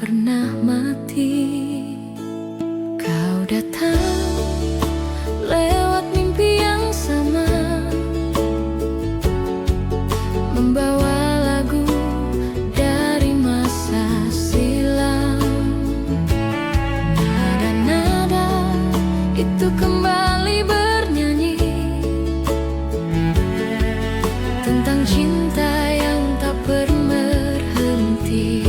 pernah mati. Kau datang lewat mimpi yang sama, membawa lagu dari masa silam. Nada-nada itu kembali bernyanyi tentang cinta yang tak berhenti.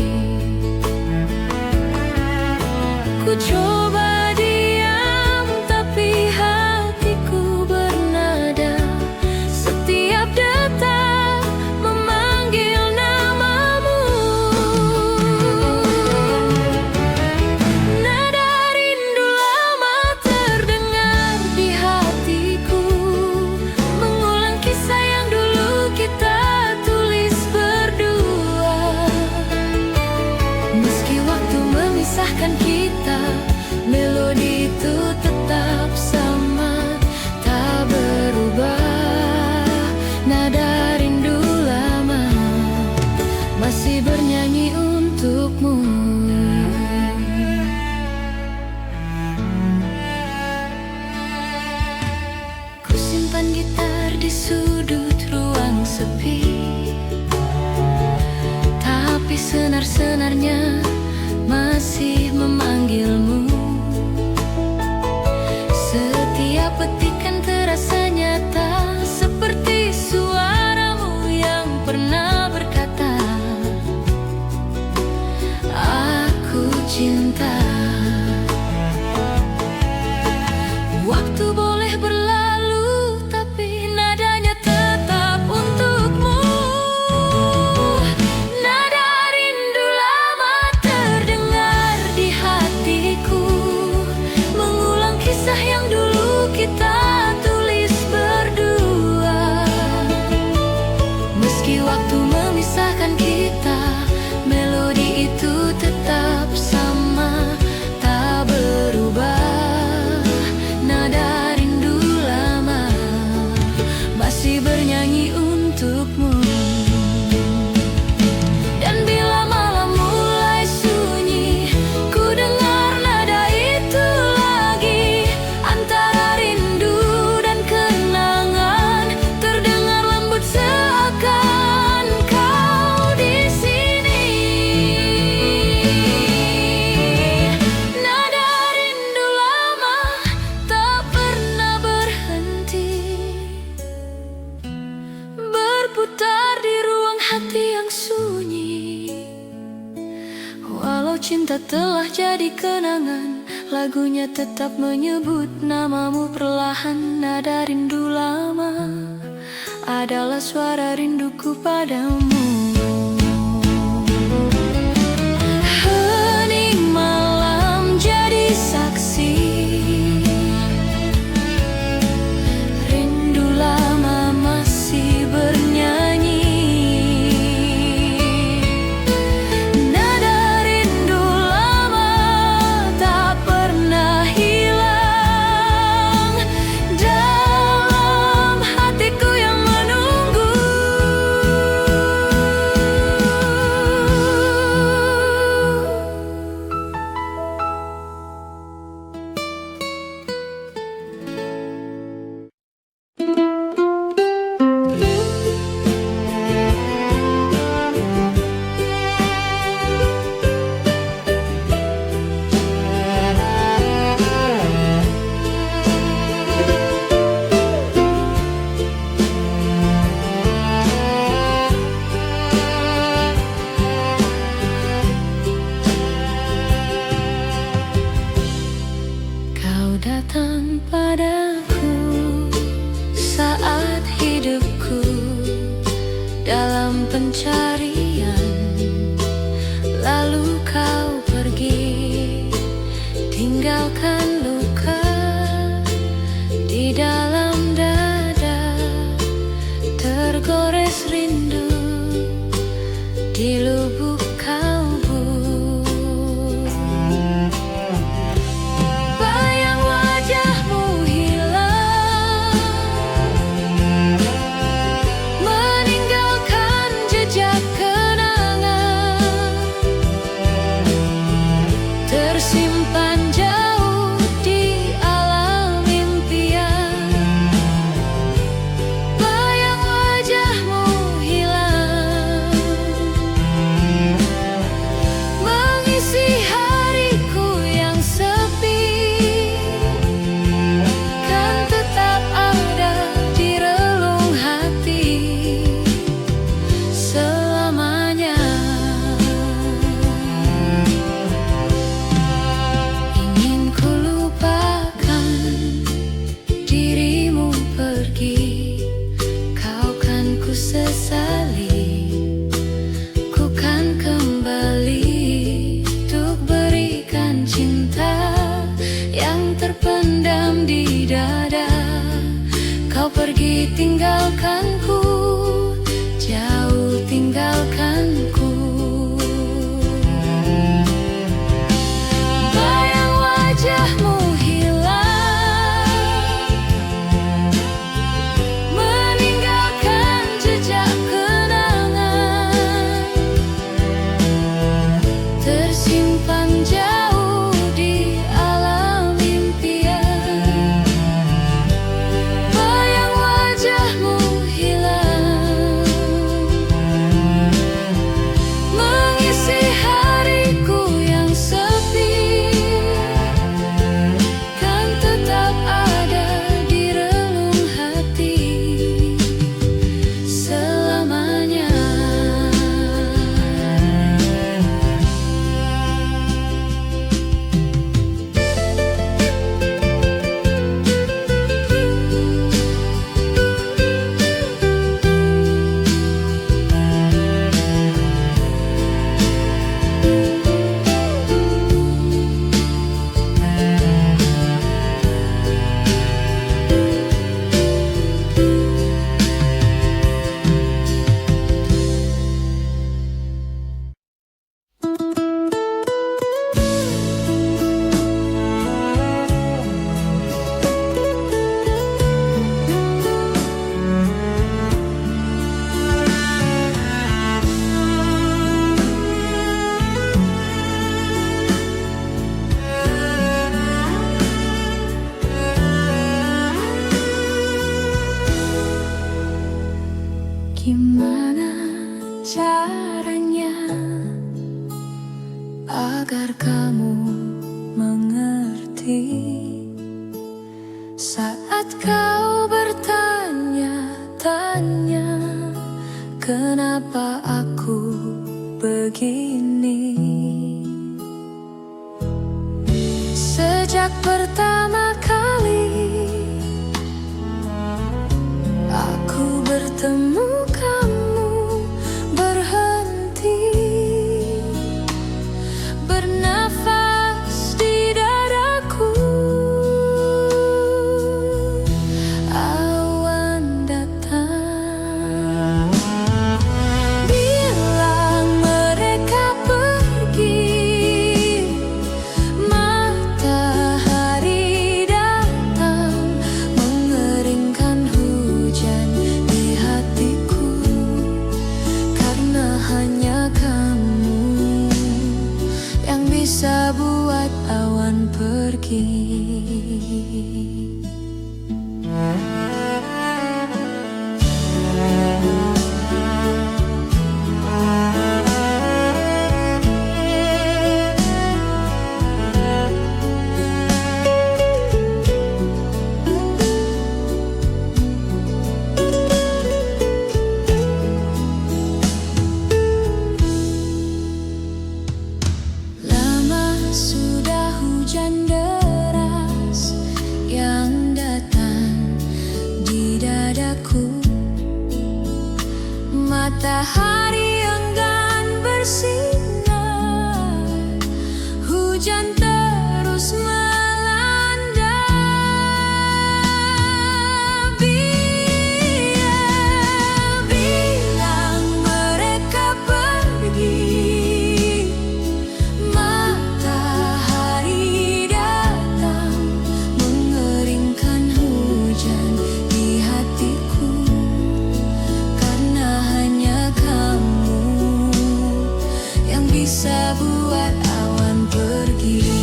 Ku coba diam, tapi hatiku bernada. Setiap detak memanggil namamu. Nada rindu lama terdengar di hatiku, mengulang kisah yang dulu kita tulis berdua. Meski waktu memisahkan kita, melodi itu tetap sama, tak berubah. Nada rindu lama masih bernyanyi untukmu. Ku simpan gitar di sudut ruang sepi, tapi senar-senarnya masih memanggilmu. Setiap petikan terasa nyata, seperti suaramu yang pernah berkata, aku cinta. Waktu boleh berlalu, tapi nadanya tetap untukmu. Nada rindu lama terdengar di hatiku, mengulang kisah yang dulu kita tulis berdua. Meski waktu memisahkan kita, melodi itu tetap sama, tak berubah. Nada rindu lama masih bernyanyi untukmu. Dan bila malam mulai sunyi, ku dengar nada itu lagi. Antara rindu dan kenangan, terdengar lembut seakan kau di sini. Nada rindu lama tak pernah berhenti, berputar di ruang hati yang sunyi. Walau cinta telah jadi kenangan, lagunya tetap menyebut namamu perlahan. Nada rindu lama adalah suara rinduku padamu. Hening malam jadi saksi, rindu lama masih bernyanyi. Nada rindu lama tak pernah hilang dalam hatiku yang menunggu. Kau datang padaku saat hidupku dalam pencarian, lalu kau pergi, tinggalkan luka di dalam dada, tergores rindu di lubuk kalbu. Bayang wajahmu hilang, meninggalkan jejak tinggalkanku, jauh tinggalkanku. Bayang wajahmu hilang, meninggalkan jejak kenangan, tersimpan jauh di alam impian. Bayang wajahmu hilang, mengisi hariku yang sepi, kan tetap ada di relung hati selamanya. Gimana caranya agar kamu mengerti saat kau bertanya-tanya kenapa aku begini? Sejak pertama kali aku bertemu kamu, berhenti bernafas di dadaku. Awan datang, bilang mereka pergi. Matahari datang, mengeringkan hujan di hatiku, karena hanya kamu yang bisa buat awan pergi. Lama sudah hujan deras yang datang di dadaku. Matahari enggan bersinar, hujan terus melanda. Bilang mereka pergi. Matahari datang, mengeringkan hujan di hatiku, karena hanya kamu yang bisa buat awan pergi.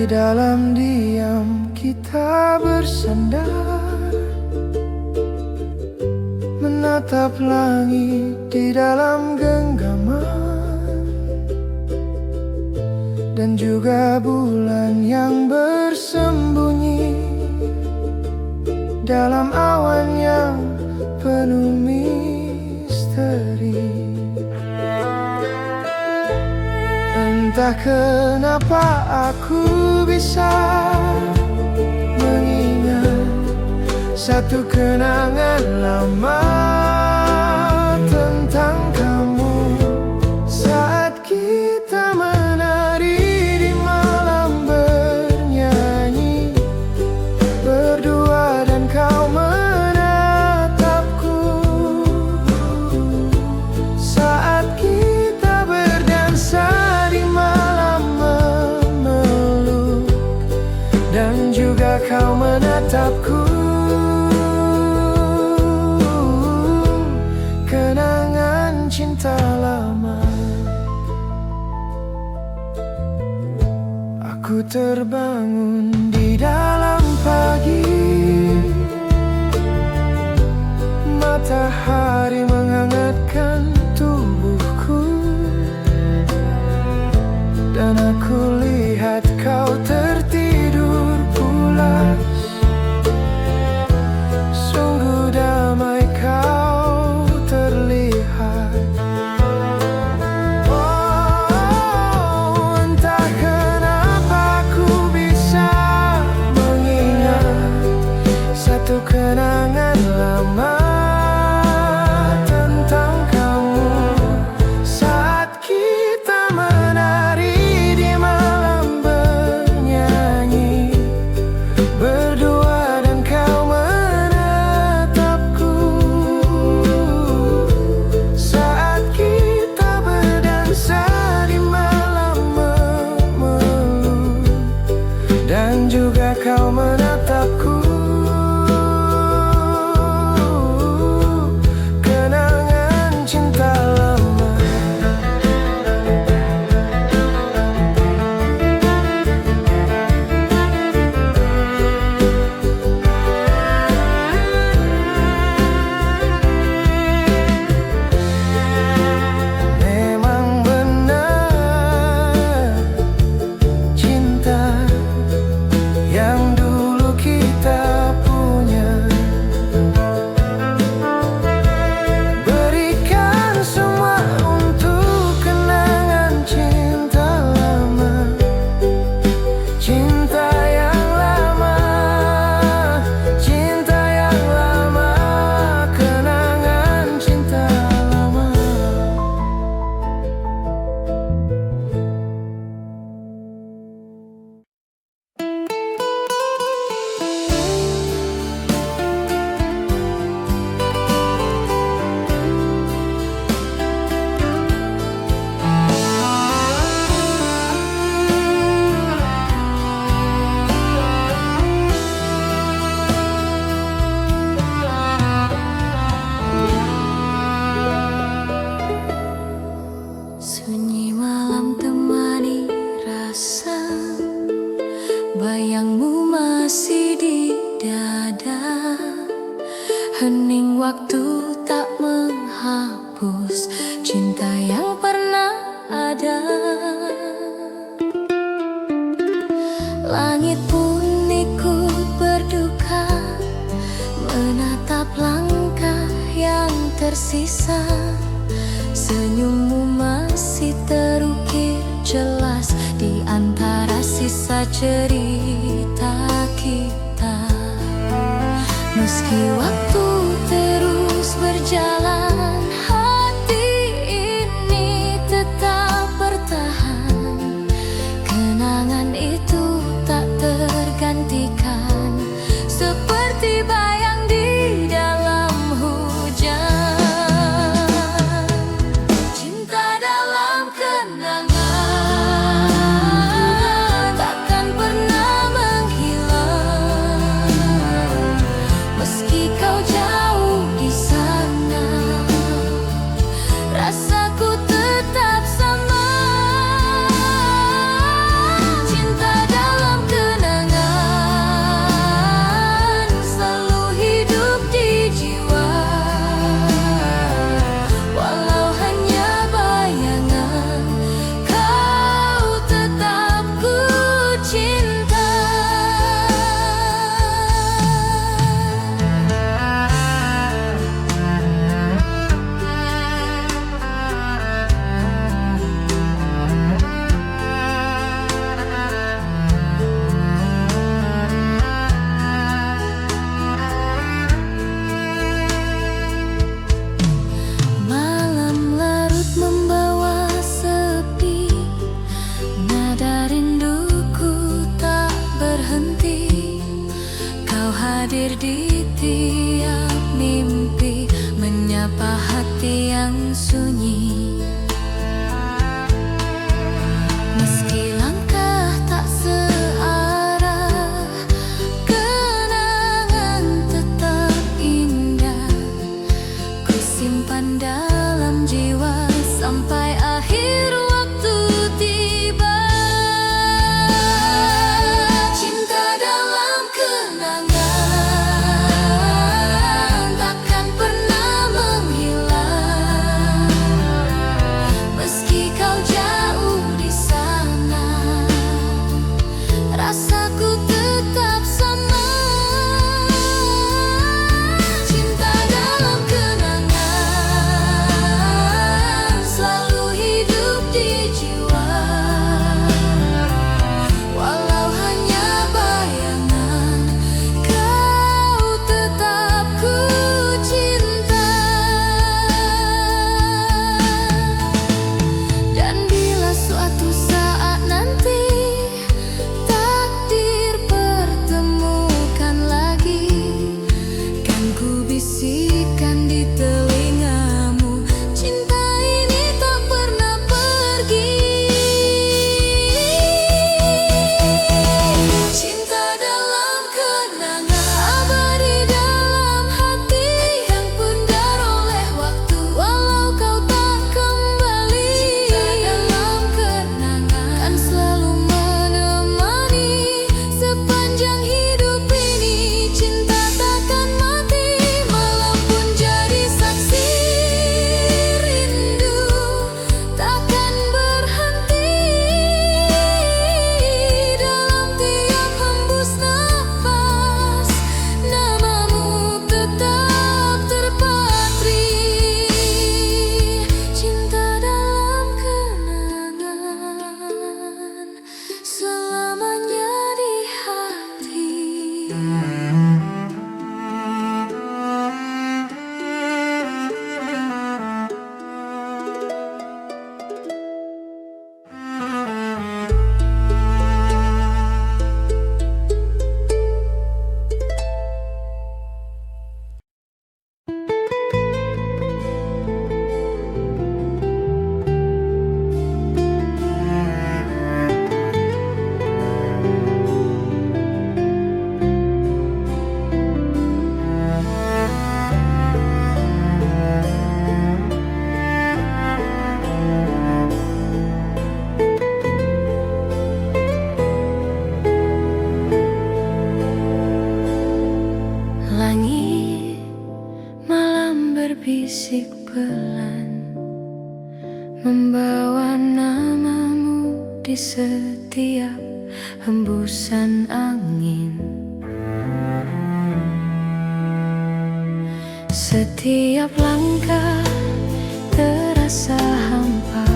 dalam diam kita bersandar, menatap langit di dalam genggaman, dan juga bulan yang bersembunyi dalam awan yang penuh misteri. Entah kenapa aku bisa mengingat satu kenangan lama tentang kamu, saat kita menari di malam bernyanyi berdua dan kau menatapku, saat kita berdansa di malam memeluk dan juga kau menatapku. Kenangan cinta lama. Aku terbangun di dalam pagi, matahari menghangatkan tubuhku, dan aku lihat kau tertidur pulas. Sungguh damai kau terlihat. Oh, entah kenapa aku bisa mengingat satu kenangan lama tentang kamu, saat kita menari di malam bernyanyi berdua dan kau menatapku, saat kita berdansa di malam memeluk dan juga kau menatapku. Kenangan cinta lama. Memang benar, cinta yang dulu kita punya, berikan semua untuk kenangan cinta lama, cinta yang lama, cinta yang lama, kenangan cinta lama. Sunyi malam temani rasa, bayangmu masih di dada. Hening waktu tak menghapus cinta yang pernah ada. Langit pun ikut berduka, menatap langkah yang tersisa. Senyummu masih terukir jelas di antara sisa cerita kita. Meski waktu terus berjalan, hati ini tetap bertahan. Kenangan itu tak tergantikan, seperti bayang di dalam hujan. Cinta dalam kenangan takkan pernah menghilang, meski kau jauh Nada rinduku tak berhenti, kau hadir di tiap mimpi, menyapa hati yang sunyi. Meski langkah tak searah, kenangan tetap indah, ku simpan dalam jiwa sampai akhir waktu tiba. Cinta dalam kenangan takkan pernah menghilang, meski kau jauh di sana, rasaku tetap sama. Cinta dalam kenangan selalu hidup di jiwa, walau hanya bayangan, kau tetap ku cinta. Dan bila suatu saat nanti takdir pertemukan lagi, kan ku bisikan di telingamu, cinta ini tak pernah pergi. Cinta dalam kenangan abadi dalam hati, yang pudar oleh waktu walau kau tak kembali. Cinta dalam kenangan kan selalu menemani sepanjang hidup ini. Cinta takkan mati, malam pun jadi saksi. Rindu takkan berhenti, dalam tiap hembus nafas namamu tetap terpatri. Cinta dalam kenangan selamanya di hati. Langit malam berbisik pelan, membawa namamu di setiap hembusan angin. Setiap langkah terasa hampa,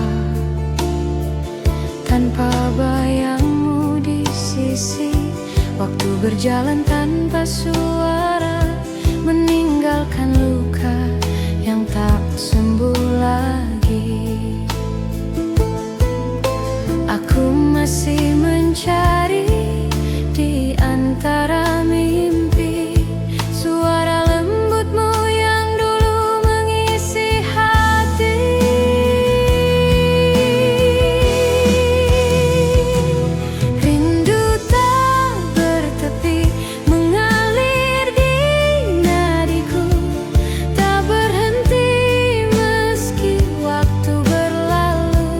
tanpa bayangmu di sisi. Waktu berjalan tanpa suara, meninggalkan luka yang tak sembuh lagi. Aku masih mencari di antara mimpi suara lembutmu yang dulu mengisi hati. Rindu tak bertepi mengalir di nadiku, tak berhenti meski waktu berlalu.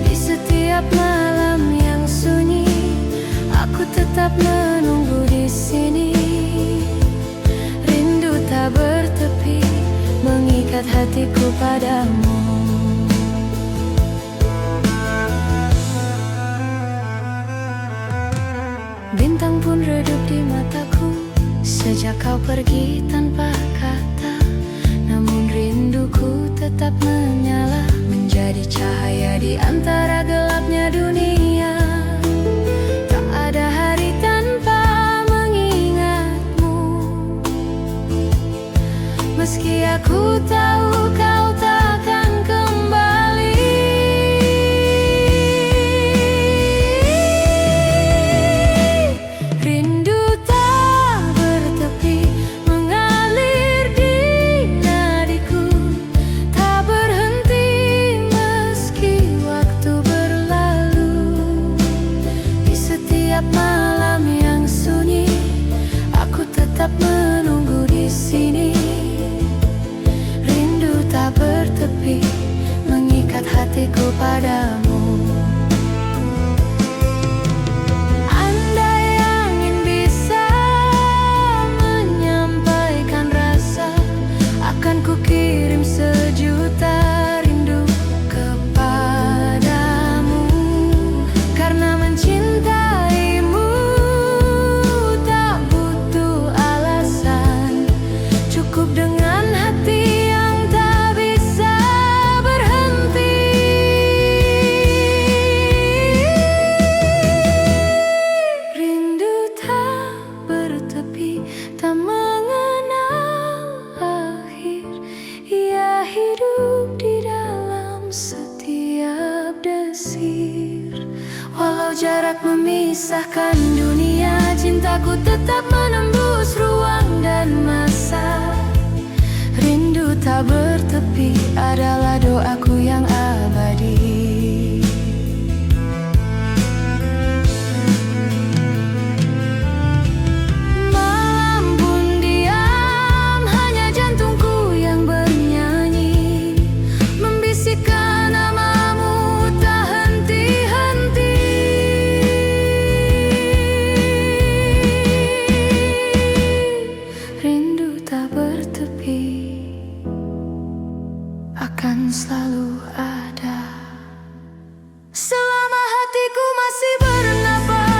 Di setiap malam yang sunyi, aku tetap menunggu di sini. Rindu tak bertepi mengikat hatiku padamu. Bintang pun redup di mataku sejak kau pergi tanpa kata. Namun rinduku tetap menyala, menjadi cahaya di antara gelapnya dunia. Tak ada hari tanpa mengingatmu, meski aku tahu kau takkan kembali. Walau jarak memisahkan dunia, cintaku tetap menembus ruang dan masa. Rindu tak bertepi adalah doaku yang abadi. Malam pun diam, hanya jantungku yang bernyanyi, membisikkan namamu tak henti-henti. Rindu tak bertepi akan selalu ada selama hatiku masih bernafas.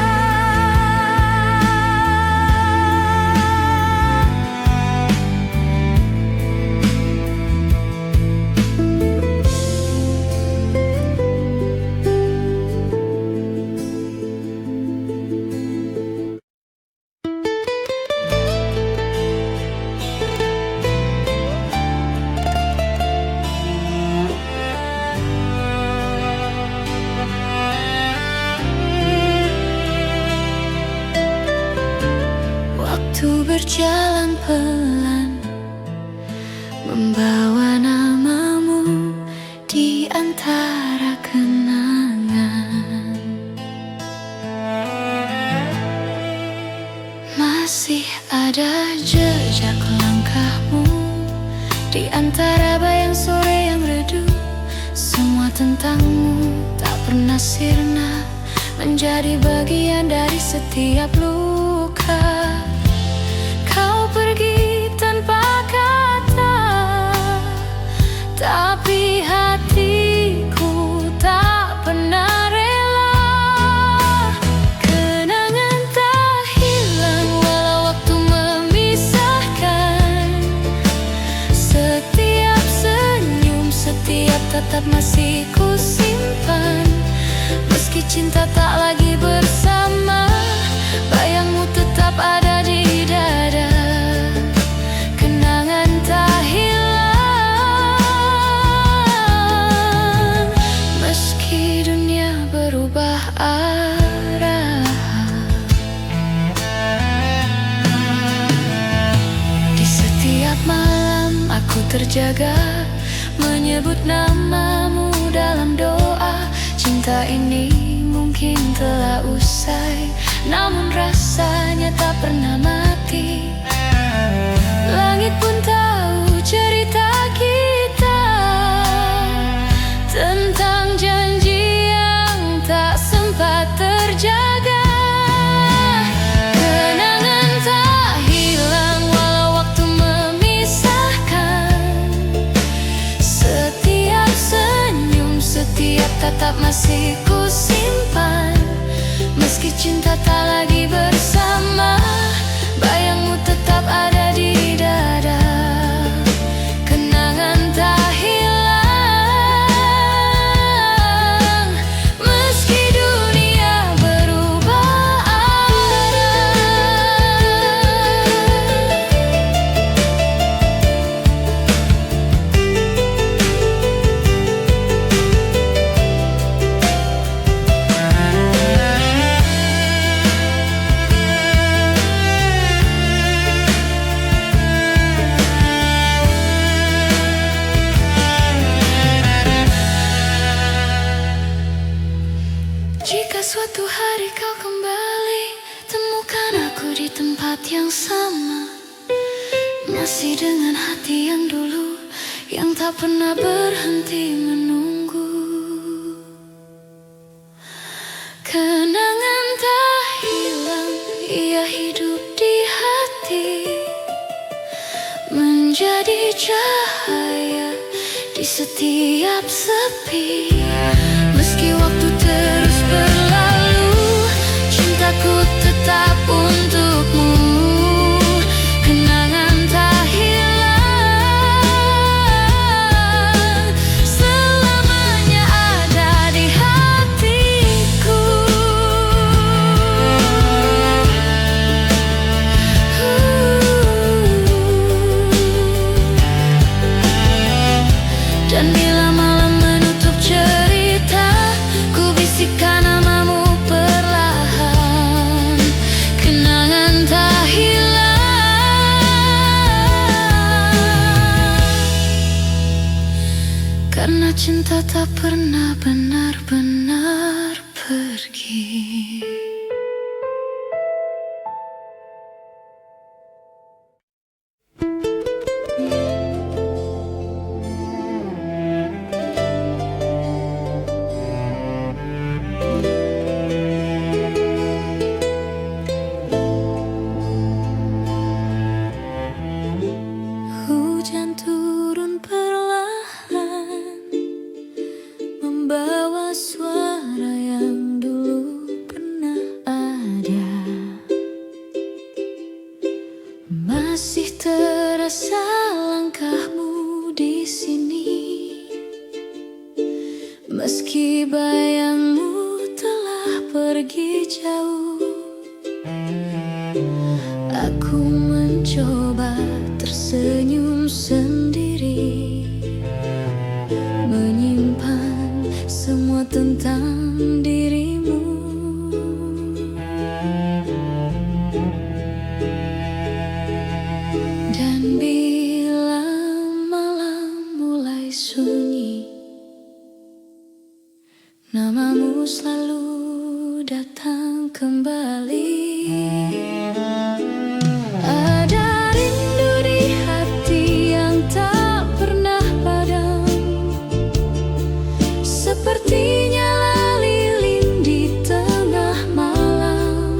Waktu berjalan pelan, membawa namamu di antara kenangan. Masih ada jejak langkahmu di antara bayang sore yang redup. Semua tentangmu tak pernah sirna, menjadi bagian dari setiap luka. Kau pergi tanpa kata, tapi hatiku tak pernah rela. Kenangan tak hilang walau waktu memisahkan. Setiap senyum, setiap tatap masih ku simpan. Meski cinta tak lagi bersama, bayangmu tetap ada di dada. Kenangan tak hilang, meski dunia berubah arah. Di setiap malam aku terjaga, menyebut namamu dalam doa. Cinta ini mungkin telah usai, namun rasanya tak pernah mati. Langit pun tahu cerita kita tentang janji yang tak sempat terjaga. Kenangan tak hilang walau waktu memisahkan. Setiap senyum, setiap tatap masih ku simpan. Meski cinta tak lagi bersama, bayangmu tetap ada di dada. Kenangan tak hilang, meski dunia berubah arah. Jika suatu hari kau kembali, temukan aku di tempat yang sama, masih dengan hati yang dulu, yang tak pernah berhenti menunggu. Kenangan tak hilang, ia hidup di hati, menjadi cahaya di setiap sepi. Meski waktu terus berlalu, cintaku tetap untukmu. Kenangan tak hilang, selamanya ada di hatiku. Dan bila malam menutup cerita, ku tak pernah benar-benar pergi. Hujan turun perlahan, membawa suara yang dulu pernah ada. Masih terasa langkahmu di sini, meski bayangmu telah pergi jauh. Aku mencoba tersenyum sendiri, menyimpan semua tentang dirimu. Dan bila malam mulai sunyi, namamu selalu datang kembali. Ada rindu di hati yang tak pernah padam, seperti nyala lilin di tengah malam.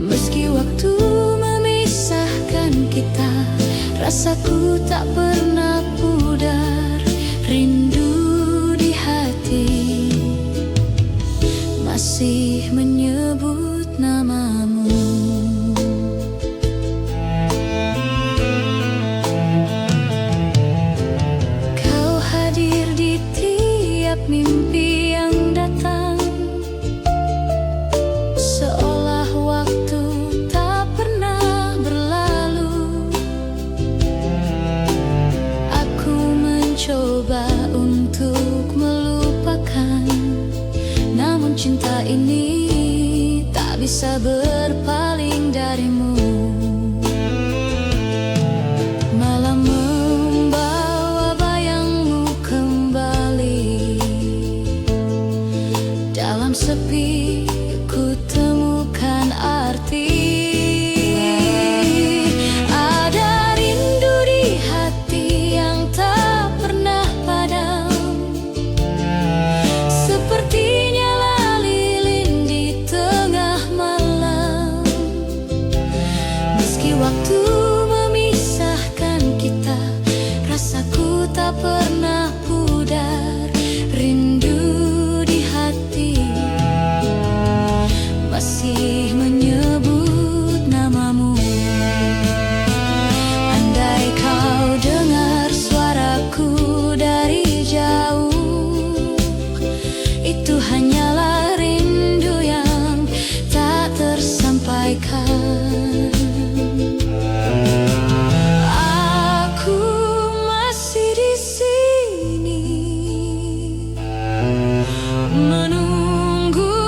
Meski waktu memisahkan kita, rasaku tak pernah pudar. Rindu di hati masih menyebut namamu. Kau hadir di tiap mimpi yang datang, seolah waktu tak pernah berlalu. Aku mencoba untuk melupakan, namun cinta ini tak bisa berpaling darimu. Malam membawa bayangmu kembali, dalam sepi ku temukan arti. Ada rindu di hati yang tak pernah padam, seperti nyala lilin di tengah malam. Meski waktu memisahkan kita, rasaku tak pernah pudar. Rindu di hati masih menyebut namamu. Andai kau dengar suaraku dari jauh, itu hanyalah rindu yang tak tersampaikan. Aku masih di sini, menunggu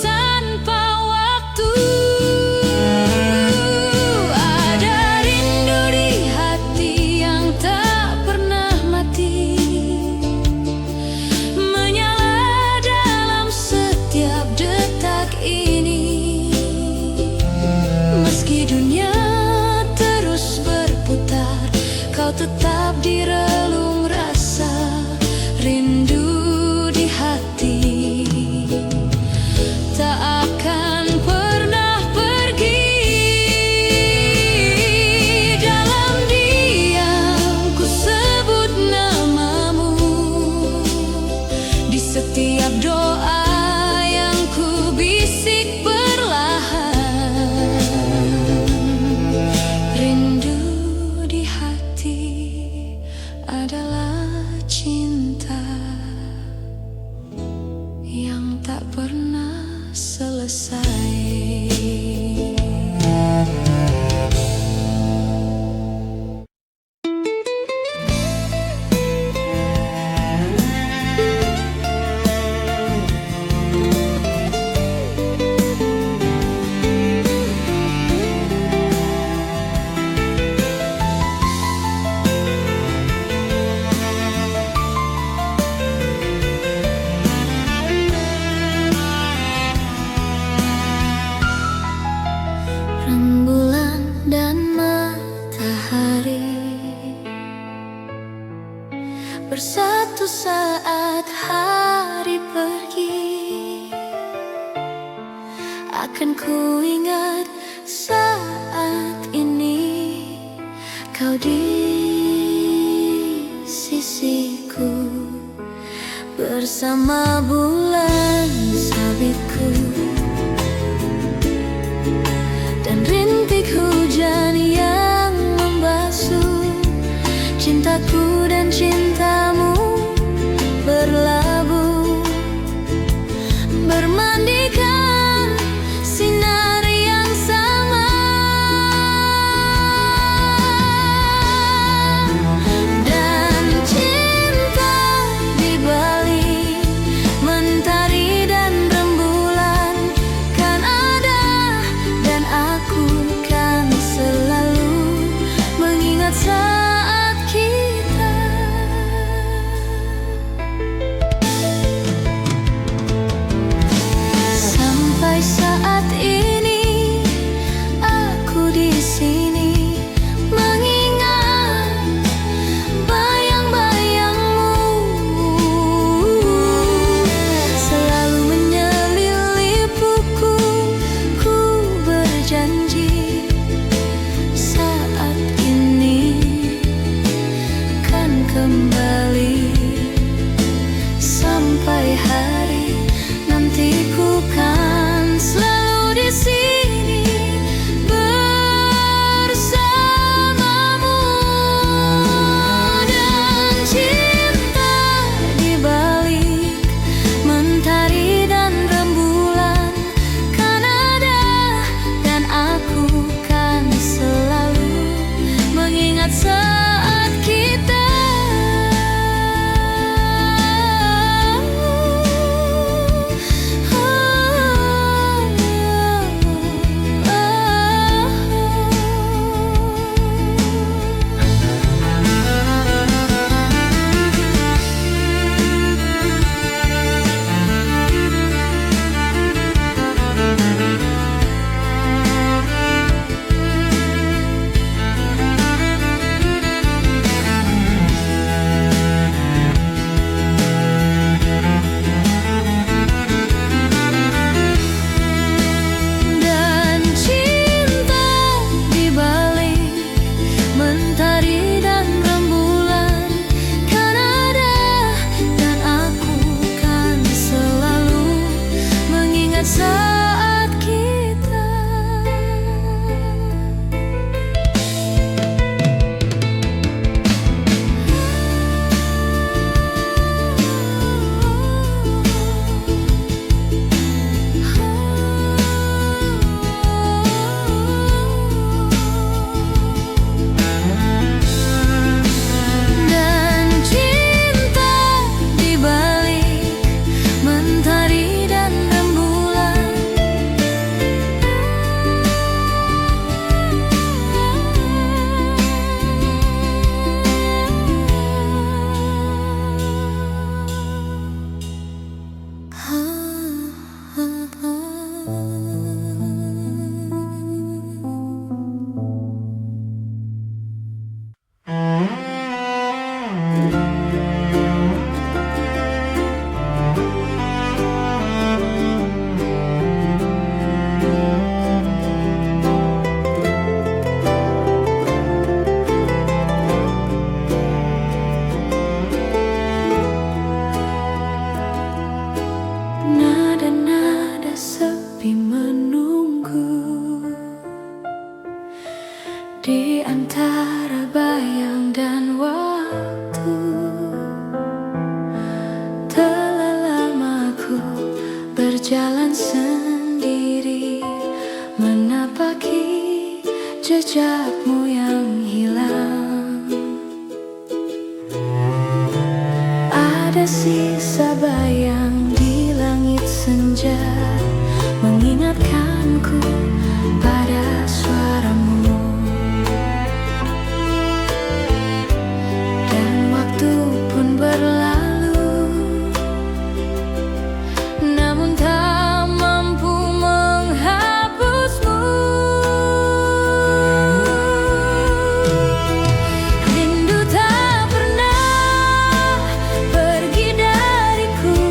tanpa waktu. Ada rindu di hati yang tak pernah mati, menyala dalam setiap detak ini. Meski dunia terus berputar, kau tetap di relung rasa. Rindu di hati tak akan pernah pergi. Dalam diam ku sebut namamu, di setiap doa yang ku bisik perlahan. Rindu di hati adalah cinta yang tak pernah selesai. akan ku ingat saat ini kau di sisiku bersama bulan sabitku dan rintik hujan yang membasuh cintaku dan cintamu berlabuh bermandikan sinar yang sama dan cinta di balik mentari dan rembulan kan ada dan aku kan selalu mengingat saat kita sampai saat ini aku di sini mengingat bayang-bayangmu selalu menyelipuku ku berjanji saat ini kan kembali sampai hari nanti ku kan selalu di sini bersamamu dan cinta di balik mentari dan rembulan kan ada dan aku kan selalu mengingat saat kita dan cinta di balik mentari dan rembulan kan ada dan aku kan selalu mengingat saat kita dan cinta di balik mentari dan rembulan nada-nada sepi menunggu di antara bayang dan waktu. Telah lama ku berjalan sendiri menapaki jejakmu yang hilang. Ada sisa bayang di langit senja mengingatkanku pada suaramu. Dan waktu pun berlalu, namun tak mampu menghapusmu. Rindu tak pernah pergi dariku,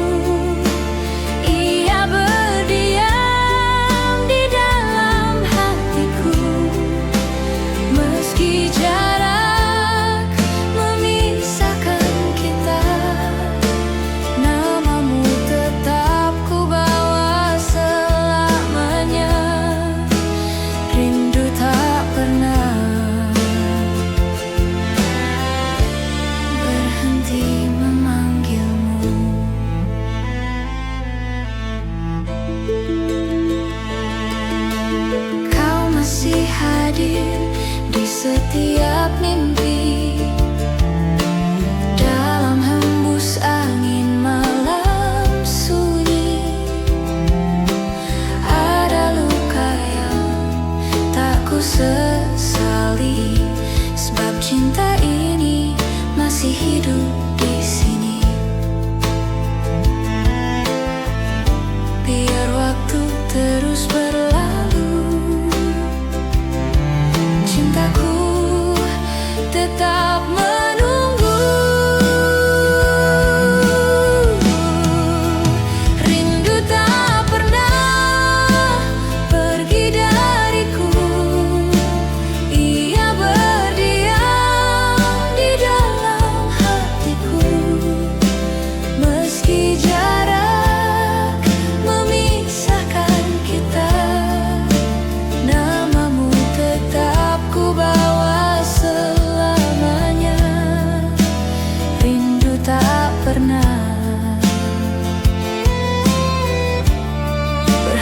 ia berdiam di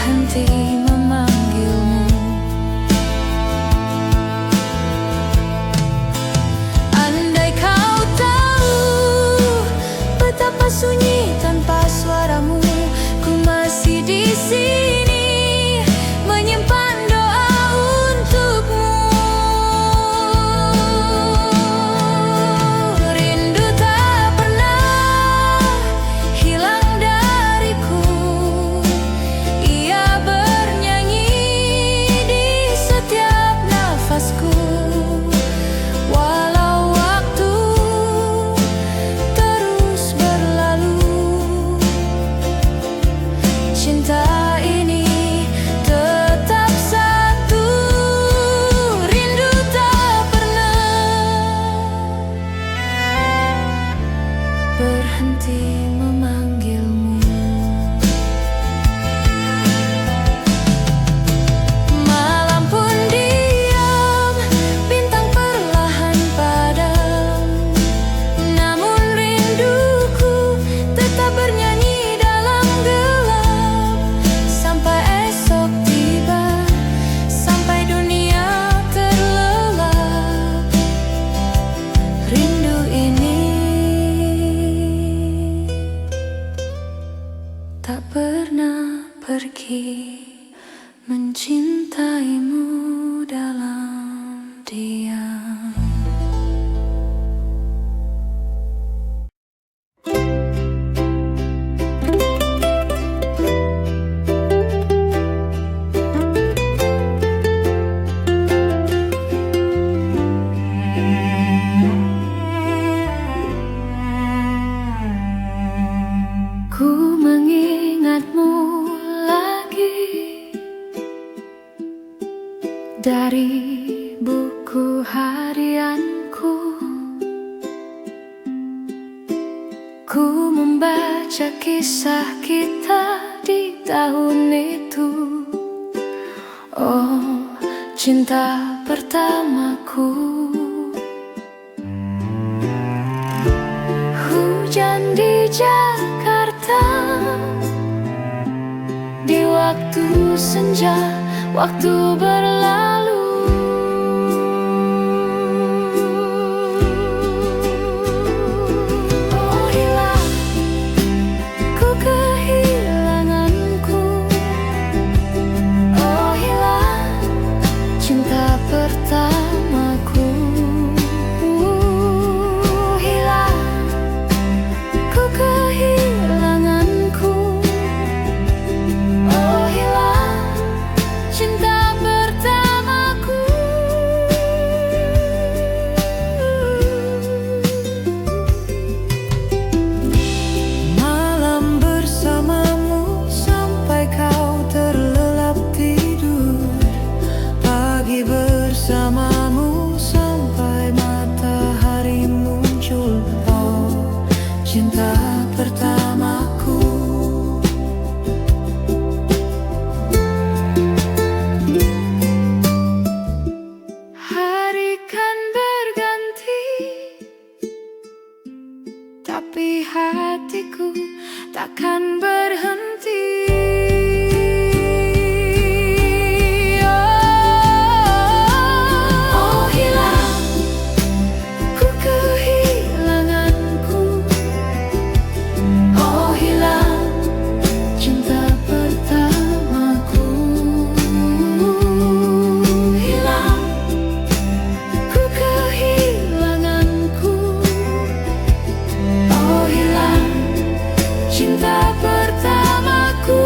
berhenti memanggilmu. Andai kau tahu betapa sunyi tanpa suaramu, ku masih di sini menyimpan doa untukmu. Rindu tak pernah hilang dariku, ia bernyanyi di setiap nafasku. Walau waktu terus berlalu, cinta ini tetap satu. Rindu tak pernah berhenti memanggilmu. Malam pun diam, bintang perlahan padam, namun rinduku tetap bernyanyi dalam gelap. Sampai esok tiba, sampai dunia terlelap, rindu ini tak pernah pergi, mencintaimu dalam diam. Ku mengingatmu lagi dari buku harianku. Ku membaca kisah kita di tahun itu. Oh, cinta pertamaku. Hujan di Jakarta, di waktu senja, waktu berlalu. Oh hilang, ku kehilanganku. Oh hilang, cinta pertamaku. Hilang, ku kehilanganku. Oh hilang, cinta pertamaku. Malam bersamamu sampai kau terlelap tidur, pagi bersamamu sampai matahari muncul. Oh, cinta pertamaku. Hari kan berganti, tapi hatiku takkan berhenti. Oh hilang, ku kehilanganku. Oh hilang, cinta pertamaku. Hilang, ku kehilanganku. Oh hilang, cinta pertamaku.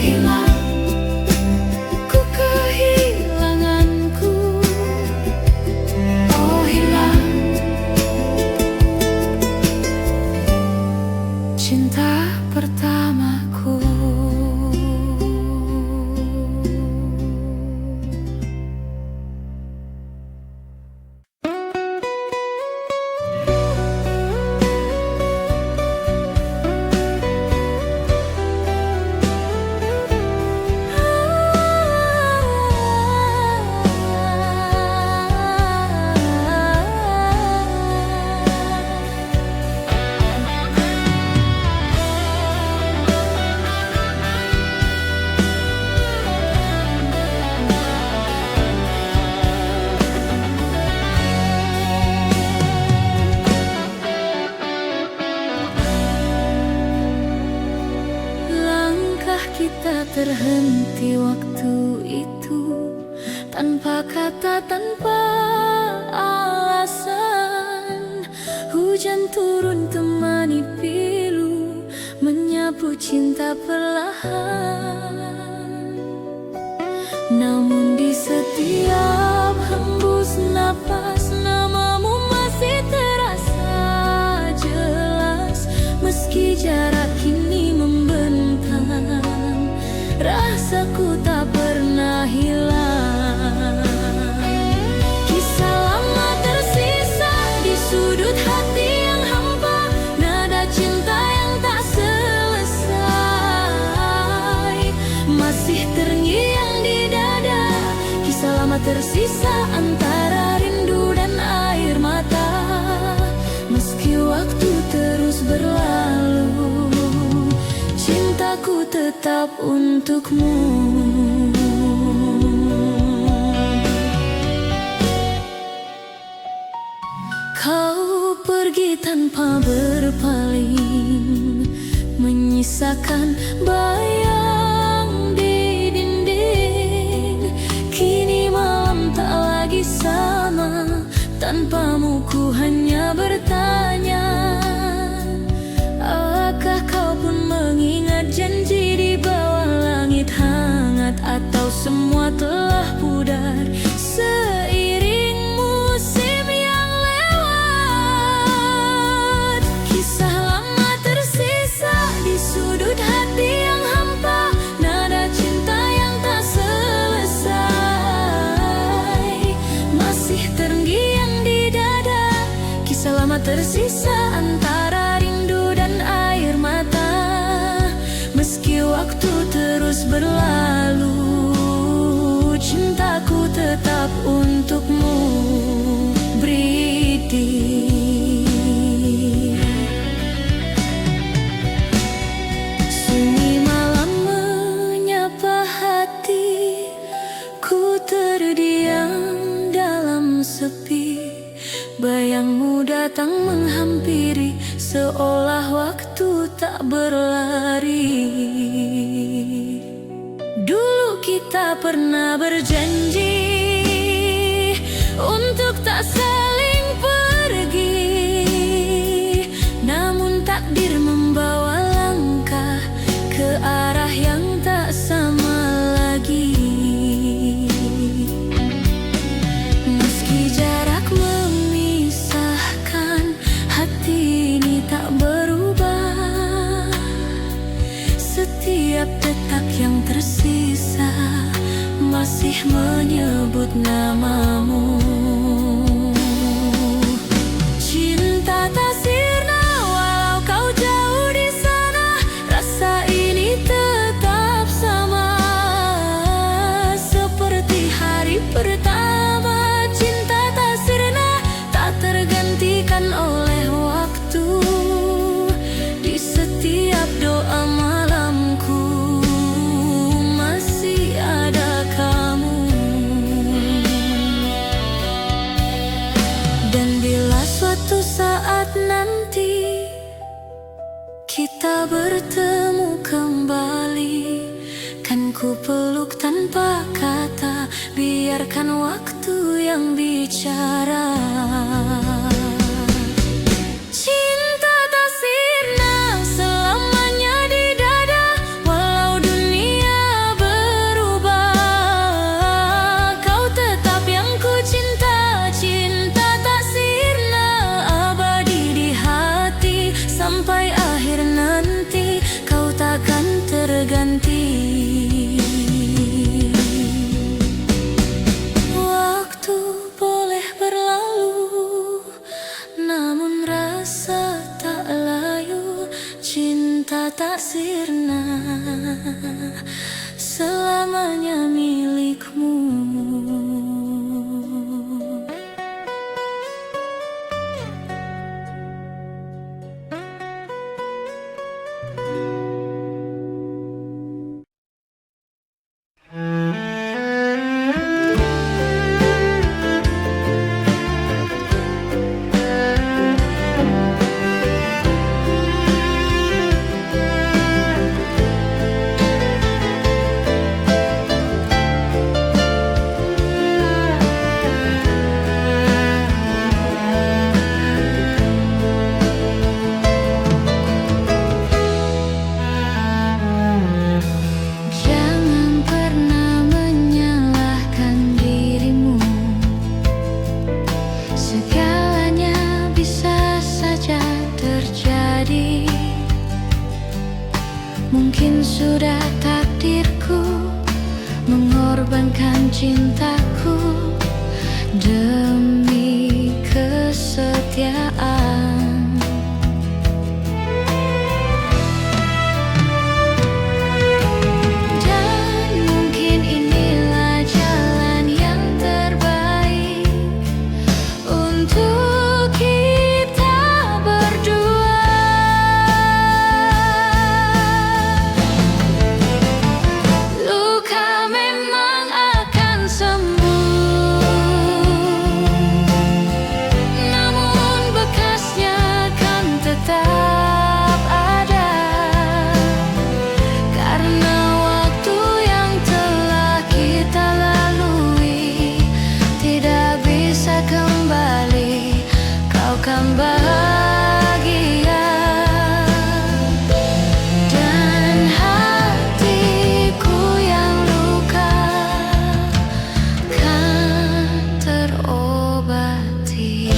Hilang, ku kehilanganku. Oh hilang, cinta pertamaku. kita terhenti waktu itu, tanpa kata, tanpa alasan. Hujan turun temani pilu, menyapu cinta perlahan. Namun di setiap hembus napas, namamu masih terasa jelas. Meski jarak kini membentang, rasaku tak pernah hilang. Kisah lama tersisa di sudut hati yang hampa, nada cinta yang tak selesai masih terngiang di dada. Kisah lama tersisa antara rindu dan air mata. Meski waktu terus berlalu, cintaku tetap untukmu. Kau pergi tanpa berpaling, menyisakan bayang di dinding. Kini malam tak lagi sama, tanpamu ku hanya bertanya. Apakah kau pun mengingat janji di bawah langit hangat, atau semua telah pudar seiring musim yang lewat? Kisah lama tersisa di sudut hati yang hampa, nada cinta yang tak selesai masih terngiang di dada. Kisah lama tersisa antara rindu dan air mata. Meski waktu terus berlalu, cintaku tetap untukmu, Bridi. Sunyi malam menyapa hati, ku terdiam dalam sepi. Bayangmu datang menghampiri, seolah waktu tak berlari. Dulu kita pernah berjanji untuk tak saling pergi, namun takdir membawa langkah ke arah yang tak sama lagi. Meski jarak memisahkan, hati ini tak berubah. Setiap detak yang tersisa masih menyebut namamu. Cinta tak sirna walau kau jauh di sana, rasa ini tetap sama seperti hari pertama. Cinta tak sirna, tak tergantikan oleh waktu. Di setiap doa malamku masih ada kamu. Dan bila suatu saat nanti kita bertemu kembali, kan ku peluk tanpa kata, biarkan waktu yang bicara. Cinta tak sirna selamanya di dada, walau dunia berubah, kau tetap yang ku cinta. Cinta tak sirna abadi di hati, sampai akhir nanti kau takkan terganti. Waktu boleh berlalu, namun rasa tak layu. Cinta tak sirna selamanya milikmu. Mungkin sudah takdirku mengorbankan cintaku demi kesetiaan. Dan mungkin inilah jalan yang terbaik untuk kita berdua. Luka memang akan sembuh, namun bekasnya kan tetap ada. Karena waktu yang telah kita lalui tidak bisa kembali, kau kan bahagia. Dan hatiku yang luka kan terobati.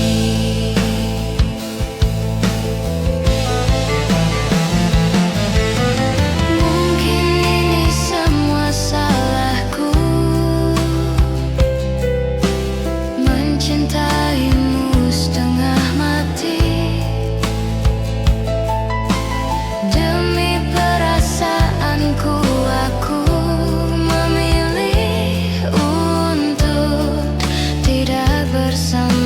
Mungkin ini semua salahku, mencintaimu setengah mati. Demi perasaanku aku memilih untuk tidak bersamamu.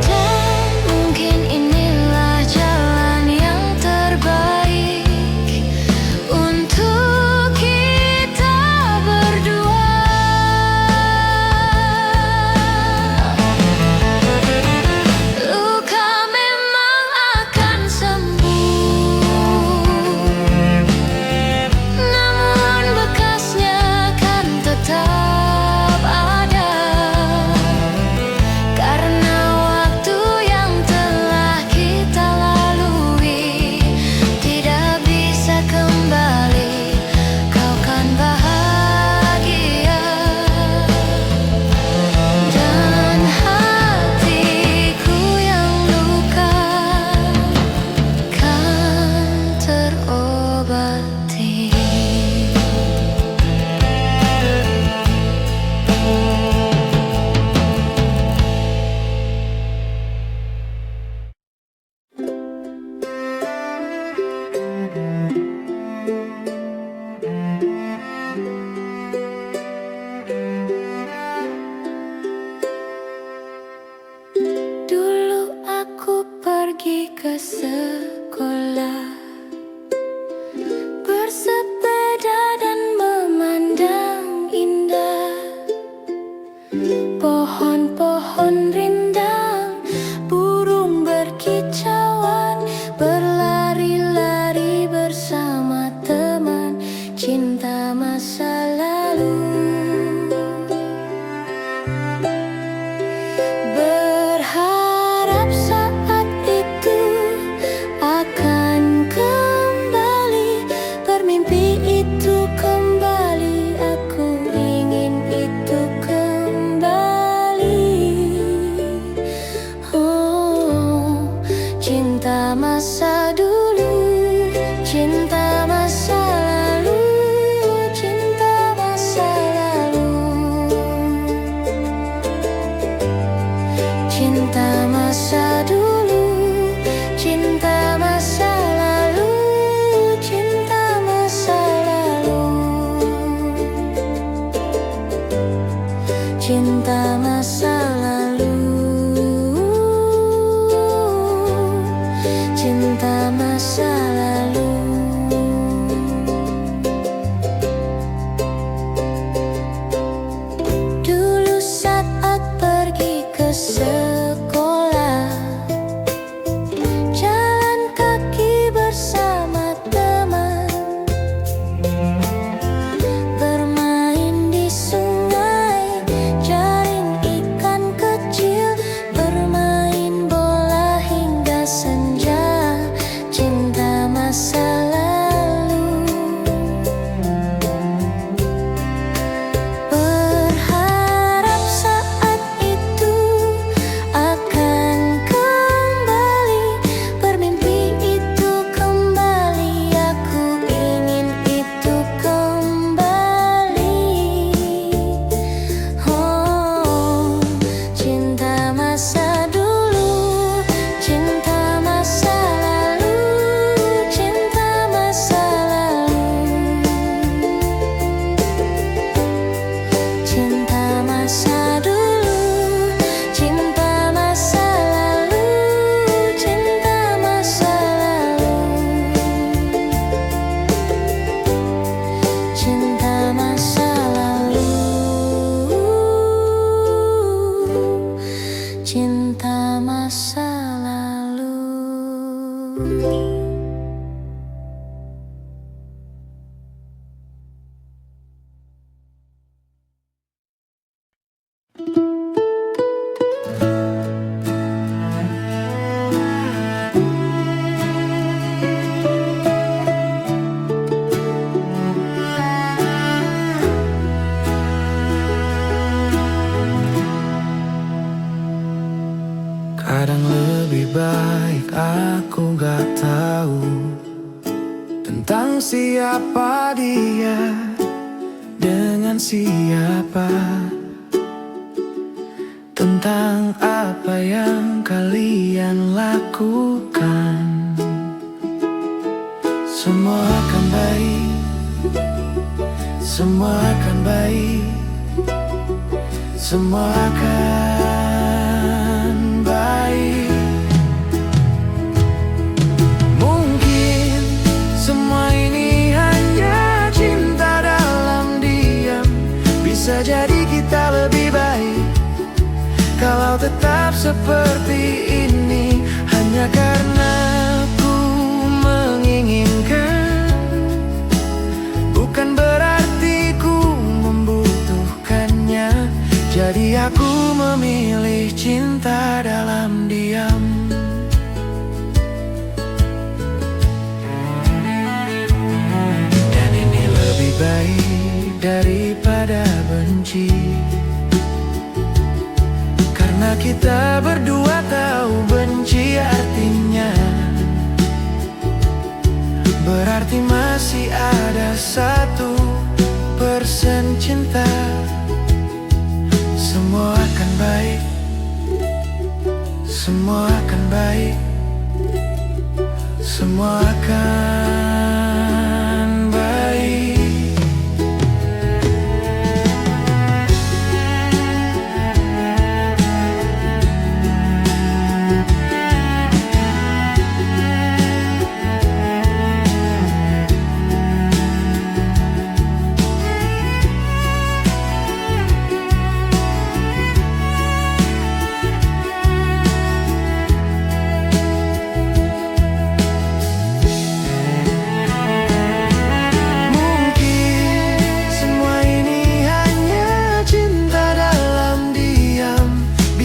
Dan mungkin inilah jalan yang terbaik untuk kita berdua. Luka memang akan sembuh, namun bekasnya kan tetap ada. Karena waktu yang telah kita lalui tidak bisa kembali, kau kan bahagia. Dan hatiku yang luka kan terobati. Dulu aku pergi ke sekolah, bersepeda dan memandang indah pohon-pohon rindang, burung berkicauan, berlari-lari bersama teman cinta masa lalu. Berharap saat itu akan kembali, bermimpi itu kembali, aku ingin itu kembali. Oh, cinta masa dulu, cinta masa lalu, cinta masa lalu. Cinta masa dulu, cinta masa lalu, cinta masa lalu. Cinta masa lalu, cinta Kadang lebih baik aku gak tahu tentang siapa dia, dengan siapa, tentang apa yang kalian lakukan. Semua akan baik, semua akan baik, semua akan baik. Mungkin semua ini hanya cinta dalam diam. Bisa jadi kita lebih baik kalau tetap seperti ini. Hanya karena ku menginginkan, bukan berarti ku membutuhkannya. Jadi aku memilih cinta dalam diam. Dan ini lebih baik daripada benci, karena kita berdua tahu benci artinya berarti masih ada 1% cinta. Semua akan baik, semua akan baik, semua akan baik.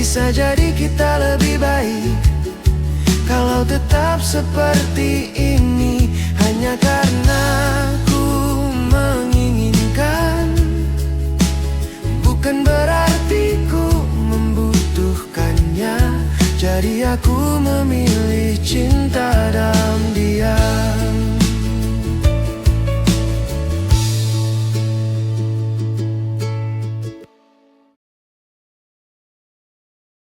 Bisa jadi kita lebih baik kalau tetap seperti ini. Hanya karena